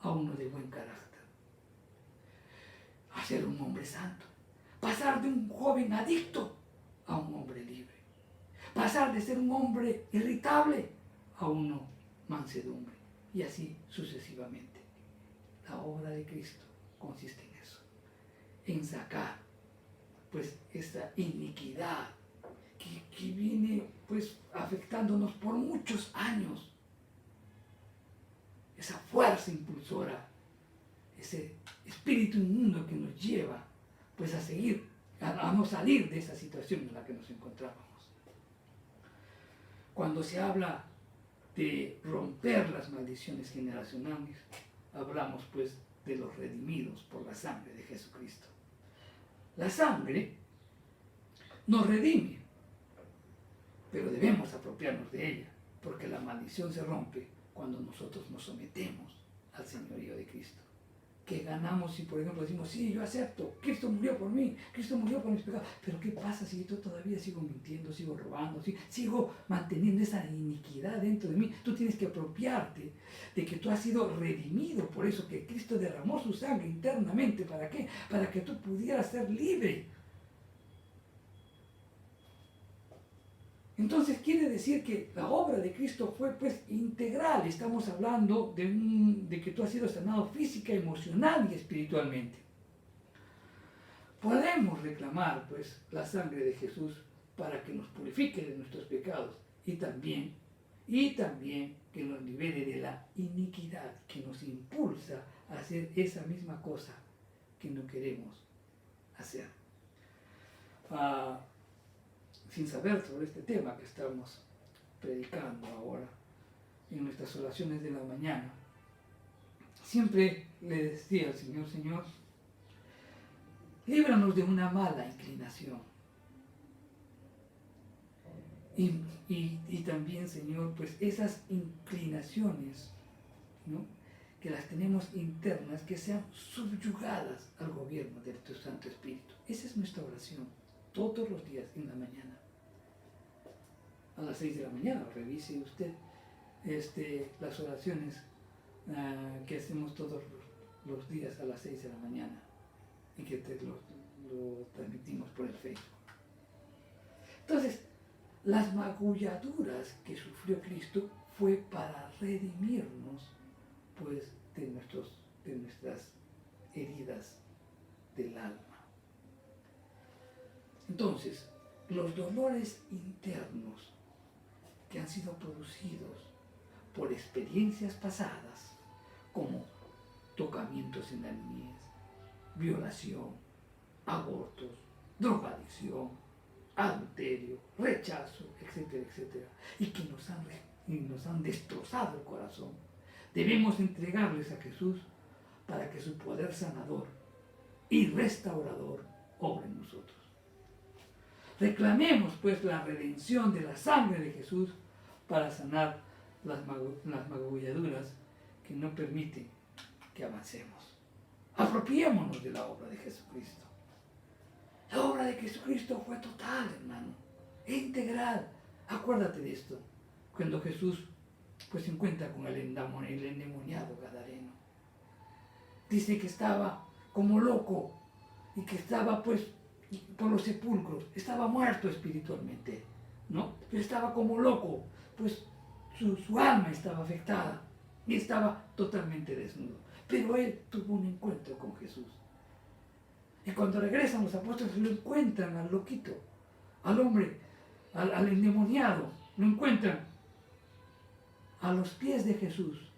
a uno de buen carácter, a ser un hombre santo, pasar de un joven adicto a un hombre libre, pasar de ser un hombre irritable a uno mansedumbre, y así sucesivamente. La obra de Cristo consiste en eso, en sacar pues esta iniquidad que viene pues afectándonos por muchos años, esa fuerza impulsora, ese espíritu inmundo que nos lleva pues a seguir, a no salir de esa situación en la que nos encontrábamos. Cuando se habla de romper las maldiciones generacionales, hablamos pues de los redimidos por la sangre de Jesucristo. La sangre nos redime, pero debemos apropiarnos de ella, porque la maldición se rompe cuando nosotros nos sometemos al señorío de Cristo. Que ganamos si, por ejemplo, decimos, sí, yo acepto, Cristo murió por mí, Cristo murió por mis pecados, pero ¿qué pasa si yo todavía sigo mintiendo, sigo robando, sigo manteniendo esa iniquidad dentro de mí? Tú tienes que apropiarte de que tú has sido redimido, por eso que Cristo derramó su sangre internamente. ¿Para qué? Para que tú pudieras ser libre. Entonces quiere decir que la obra de Cristo fue pues integral. Estamos hablando de que tú has sido sanado física, emocional y espiritualmente. Podemos reclamar pues la sangre de Jesús para que nos purifique de nuestros pecados y también que nos libere de la iniquidad que nos impulsa a hacer esa misma cosa que no queremos hacer. Sin saber sobre este tema que estamos predicando ahora en nuestras oraciones de la mañana, siempre le decía al Señor, Señor, líbranos de una mala inclinación. Y también, Señor, pues esas inclinaciones, ¿no?, que las tenemos internas, que sean subyugadas al gobierno de tu Santo Espíritu. Esa es nuestra oración, todos los días en la mañana. A las 6 de la mañana, revise usted las oraciones que hacemos todos los días a las 6 de la mañana y que lo transmitimos por el Facebook. Entonces, las magulladuras que sufrió Cristo fue para redimirnos pues de nuestras heridas del alma. Entonces, los dolores internos que han sido producidos por experiencias pasadas, como tocamientos en la niñez, violación, abortos, drogadicción, adulterio, rechazo, etcétera, etcétera, y que nos han destrozado el corazón, debemos entregarles a Jesús para que su poder sanador y restaurador obre en nosotros. Reclamemos pues la redención de la sangre de Jesús para sanar las magulladuras que no permiten que avancemos. Apropiémonos de la obra de Jesucristo. La obra de Jesucristo fue total, hermano, e integral. Acuérdate de esto, cuando Jesús pues se encuentra con el endemoniado gadareno. Dice que estaba como loco y que estaba pues por los sepulcros, estaba muerto espiritualmente, ¿no? Pero estaba como loco, pues su alma estaba afectada y estaba totalmente desnudo. Pero él tuvo un encuentro con Jesús. Y cuando regresan los apóstoles lo encuentran al loquito, al hombre, al endemoniado, lo encuentran a los pies de Jesús,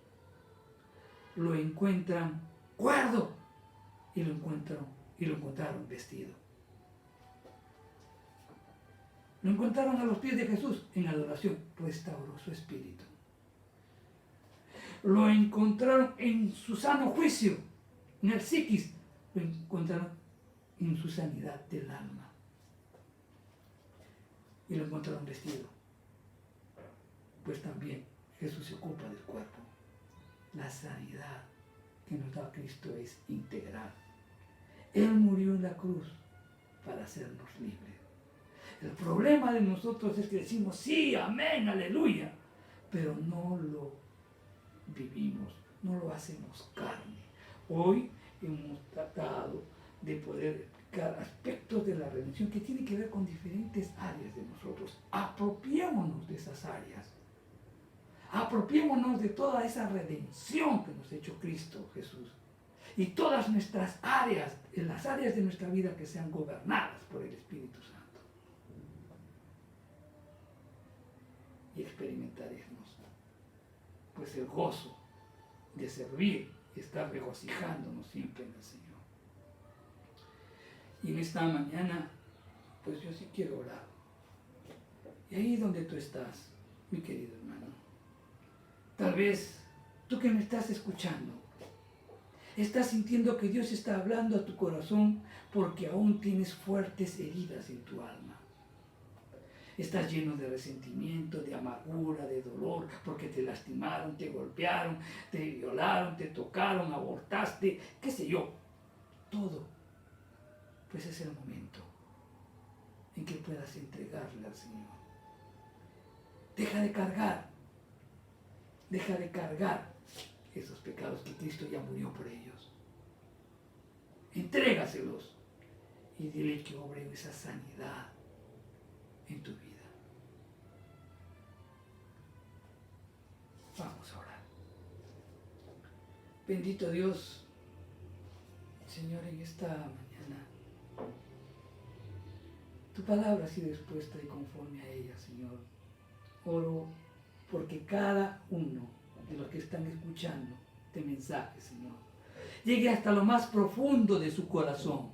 lo encuentran cuerdo y lo encontraron vestido. Lo encontraron a los pies de Jesús en adoración, restauró su espíritu. Lo encontraron en su sano juicio, en el psiquis, lo encontraron en su sanidad del alma. Y lo encontraron vestido. Pues también Jesús se ocupa del cuerpo. La sanidad que nos da Cristo es integral. Él murió en la cruz para hacernos libres. El problema de nosotros es que decimos, sí, amén, aleluya, pero no lo vivimos, no lo hacemos carne. Hoy hemos tratado de poder explicar aspectos de la redención que tienen que ver con diferentes áreas de nosotros. Apropiémonos de esas áreas. Apropiémonos de toda esa redención que nos ha hecho Cristo Jesús. Y todas nuestras áreas, en las áreas de nuestra vida que sean gobernadas por el Espíritu Santo. Y experimentaremos pues el gozo de servir y estar regocijándonos siempre en el Señor. Y en esta mañana, pues yo sí quiero orar. Y ahí donde tú estás, mi querido hermano, tal vez tú que me estás escuchando, estás sintiendo que Dios está hablando a tu corazón porque aún tienes fuertes heridas en tu alma. Estás lleno de resentimiento, de amargura, de dolor, porque te lastimaron, te golpearon, te violaron, te tocaron, abortaste, qué sé yo, todo. Pues es el momento en que puedas entregarle al Señor. Deja de cargar esos pecados que Cristo ya murió por ellos. Entrégaselos y dile que obre esa sanidad en tu vida. Vamos a orar. Bendito Dios, Señor, en esta mañana, tu palabra ha sido expuesta y conforme a ella, Señor. Oro porque cada uno de los que están escuchando este mensaje, Señor, llegue hasta lo más profundo de su corazón,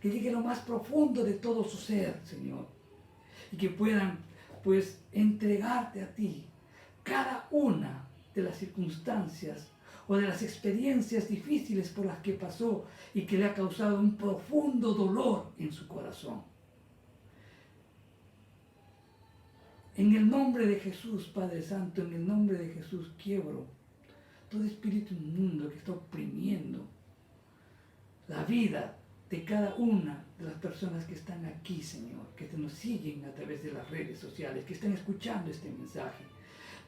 que llegue a lo más profundo de todo su ser, Señor, y que puedan, pues, entregarte a ti cada una de las circunstancias o de las experiencias difíciles por las que pasó y que le ha causado un profundo dolor en su corazón. En el nombre de Jesús, Padre Santo, en el nombre de Jesús, quiebro todo espíritu inmundo que está oprimiendo la vida de cada una de las personas que están aquí, Señor, que nos siguen a través de las redes sociales, que están escuchando este mensaje.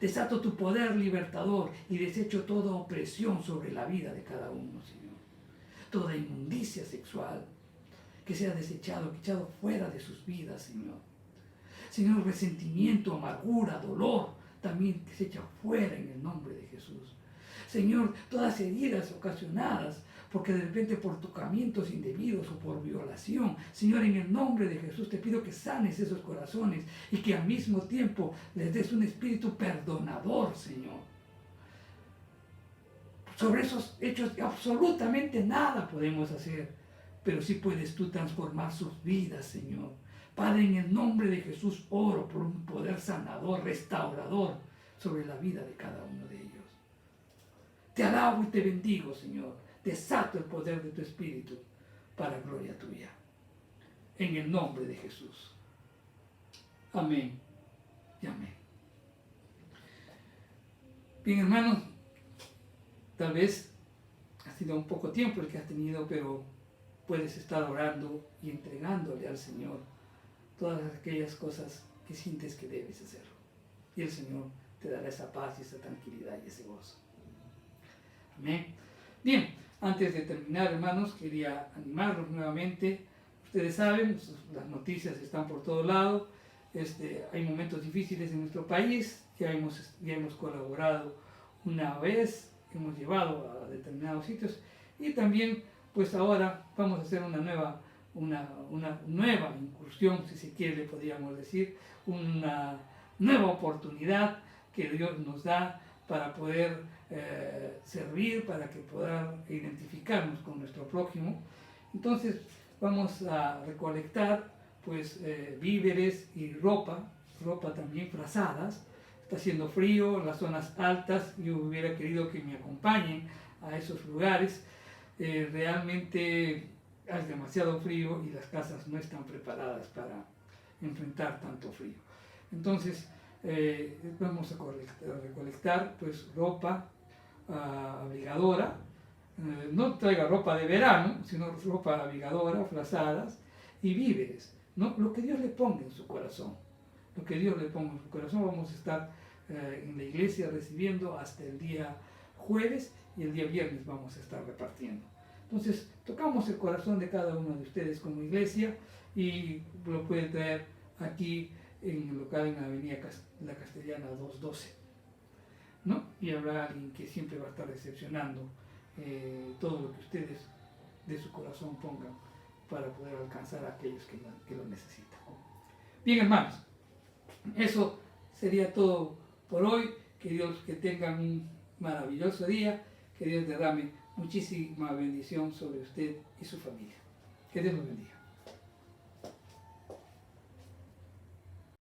Desato tu poder libertador y desecho toda opresión sobre la vida de cada uno, Señor. Toda inmundicia sexual que sea desechado, echado fuera de sus vidas, Señor. Señor, resentimiento, amargura, dolor, también que se echa fuera en el nombre de Jesús. Señor, todas heridas ocasionadas, porque de repente por tocamientos indebidos o por violación, Señor, en el nombre de Jesús te pido que sanes esos corazones y que al mismo tiempo les des un espíritu perdonador, Señor. Sobre esos hechos absolutamente nada podemos hacer, pero sí puedes tú transformar sus vidas, Señor. Padre, en el nombre de Jesús oro por un poder sanador, restaurador sobre la vida de cada uno de ellos. Te alabo y te bendigo, Señor. Desato el poder de tu Espíritu para gloria tuya. En el nombre de Jesús. Amén y amén. Bien, hermanos, tal vez ha sido un poco tiempo el que has tenido, pero puedes estar orando y entregándole al Señor todas aquellas cosas que sientes que debes hacerlo. Y el Señor te dará esa paz y esa tranquilidad y ese gozo. Amén. Bien, antes de terminar, hermanos, quería animarlos nuevamente. Ustedes saben, las noticias están por todo lado. Hay momentos difíciles en nuestro país. Ya hemos colaborado una vez, hemos llevado a determinados sitios. Y también, pues ahora vamos a hacer una nueva incursión, si se quiere, le podríamos decir, una nueva oportunidad que Dios nos da para poder servir, para que podamos identificarnos con nuestro prójimo. Entonces vamos a recolectar pues víveres y ropa también, frazadas. Está haciendo frío en las zonas altas, yo hubiera querido que me acompañen a esos lugares. Realmente hace demasiado frío y las casas no están preparadas para enfrentar tanto frío. Entonces vamos a recolectar pues ropa abrigadora. No traiga ropa de verano, sino ropa abrigadora, frazadas, y víveres. ¿no? Lo que Dios le ponga en su corazón. Lo que Dios le ponga en su corazón. Vamos a estar en la iglesia recibiendo hasta el día jueves y el día viernes vamos a estar repartiendo. Entonces, tocamos el corazón de cada uno de ustedes como iglesia y lo pueden traer aquí en el local en la avenida La Castellana 212, ¿no? Y habrá alguien que siempre va a estar recepcionando todo lo que ustedes de su corazón pongan para poder alcanzar a aquellos que lo necesitan. Bien, hermanos, eso sería todo por hoy. Que tengan un maravilloso día, que Dios derrame muchísima bendición sobre usted y su familia. Que Dios los bendiga.